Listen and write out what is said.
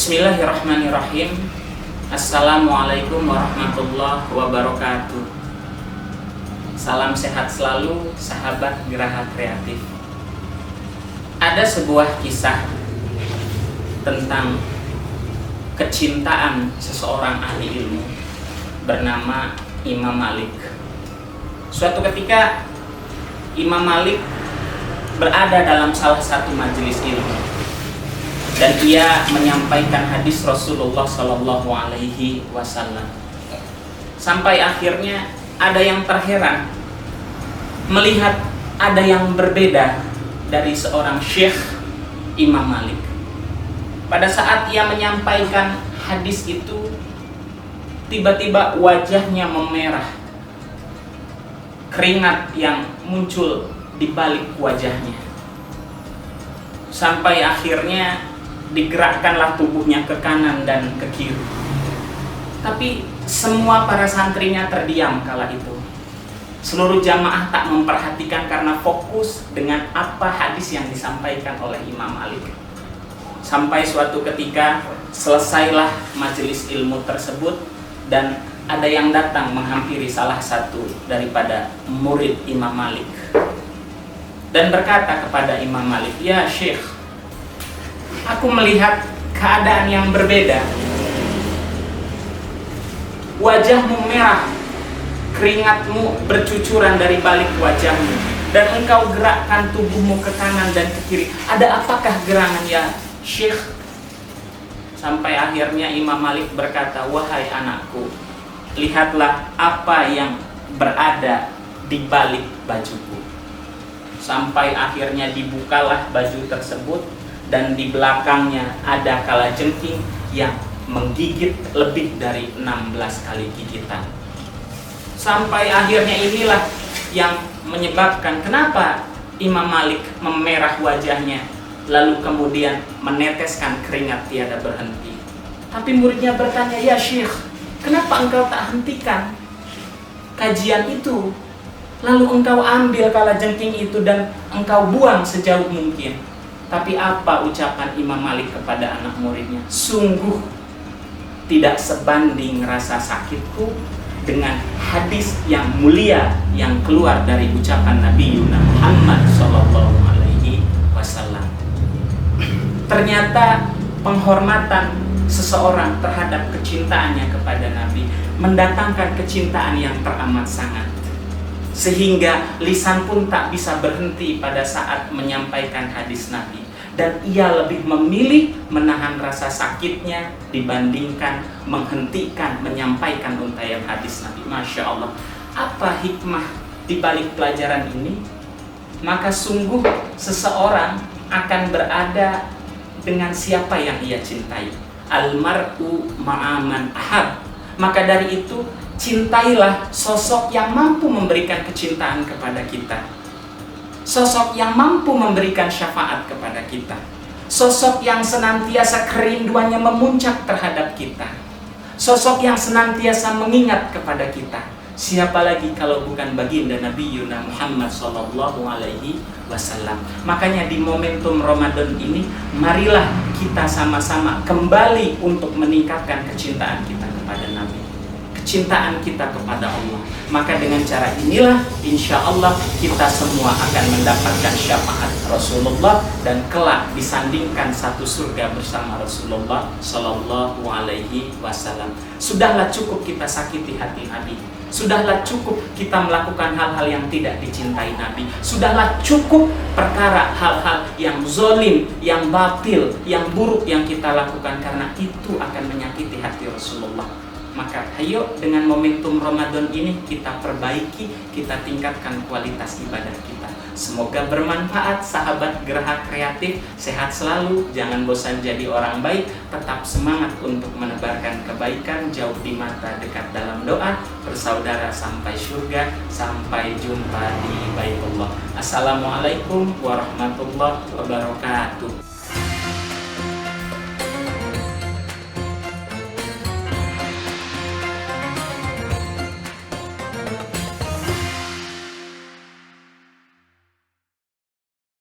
Bismillahirrahmanirrahim. Assalamualaikum warahmatullahi wabarakatuh. Salam sehat selalu sahabat Geraha Kreatif. Ada sebuah kisah tentang kecintaan seseorang ahli ilmu bernama Imam Malik. Suatu ketika Imam Malik berada dalam salah satu majelis ilmu dan ia menyampaikan hadis Rasulullah Sallallahu Alaihi Wasallam. Sampai akhirnya ada yang terheran melihat ada yang berbeda dari seorang syekh Imam Malik. Pada saat ia menyampaikan hadis itu, tiba-tiba wajahnya memerah, keringat yang muncul di balik wajahnya. Sampai akhirnya digerakkanlah tubuhnya ke kanan dan ke kiri. Tapi semua para santrinya terdiam kala itu. Seluruh jamaah tak memperhatikan karena fokus dengan apa hadis yang disampaikan oleh Imam Malik. Sampai suatu ketika selesailah majelis ilmu tersebut dan ada yang datang menghampiri salah satu daripada murid Imam Malik dan berkata kepada Imam Malik, "Ya Syekh, aku melihat keadaan yang berbeda. Wajahmu merah, keringatmu bercucuran dari balik wajahmu, dan engkau gerakkan tubuhmu ke kanan dan ke kiri. Ada apakah gerangan ya Syekh?" Sampai akhirnya Imam Malik berkata, "Wahai anakku, lihatlah apa yang berada di balik bajuku." Sampai akhirnya dibukalah baju tersebut dan di belakangnya ada kalajengking yang menggigit lebih dari 16 kali gigitan. Sampai akhirnya inilah yang menyebabkan kenapa Imam Malik memerah wajahnya, lalu kemudian meneteskan keringat tiada berhenti. Tapi muridnya bertanya, "Ya Syekh, kenapa engkau tak hentikan kajian itu? Lalu engkau ambil kalajengking itu dan engkau buang sejauh mungkin." Tapi apa ucapan Imam Malik kepada anak muridnya? "Sungguh tidak sebanding rasa sakitku dengan hadis yang mulia yang keluar dari ucapan Nabi Muhammad Sallallahu Alaihi Wasallam." Ternyata penghormatan seseorang terhadap kecintaannya kepada Nabi mendatangkan kecintaan yang teramat sangat, sehingga lisan pun tak bisa berhenti pada saat menyampaikan hadis Nabi. Dan ia lebih memilih menahan rasa sakitnya dibandingkan menghentikan menyampaikan untayan hadis Nabi. Masya Allah, apa hikmah di balik pelajaran ini? Maka sungguh seseorang akan berada dengan siapa yang ia cintai. Almar'u ma'aman ahab. Maka dari itu, cintailah sosok yang mampu memberikan kecintaan kepada kita, sosok yang mampu memberikan syafaat kepada kita, sosok yang senantiasa kerinduannya memuncak terhadap kita, sosok yang senantiasa mengingat kepada kita. Siapa lagi kalau bukan baginda Nabi Muhammad Sallallahu Alaihi Wasallam. Makanya di momentum Ramadan ini, marilah kita sama-sama kembali untuk meningkatkan kecintaan kita kepada Nabi, kecintaan kita kepada Allah. Maka dengan cara inilah insya Allah kita semua akan mendapatkan syafaat Rasulullah dan kelak disandingkan satu surga bersama Rasulullah Sallallahu Alaihi Wasallam. Sudahlah cukup kita sakiti hati Nabi. Sudahlah cukup kita melakukan hal-hal yang tidak dicintai Nabi. Sudahlah cukup perkara hal-hal yang zolim, yang batil, yang buruk yang kita lakukan, karena itu akan menyakiti hati Rasulullah. Maka ayo dengan momentum Ramadan ini kita perbaiki, kita tingkatkan kualitas ibadah kita. Semoga bermanfaat sahabat Geraha Kreatif. Sehat selalu, jangan bosan jadi orang baik, tetap semangat untuk menebarkan kebaikan, jauh di mata, dekat dalam doa, bersaudara sampai surga. Sampai jumpa di Baitullah. Assalamualaikum warahmatullahi wabarakatuh.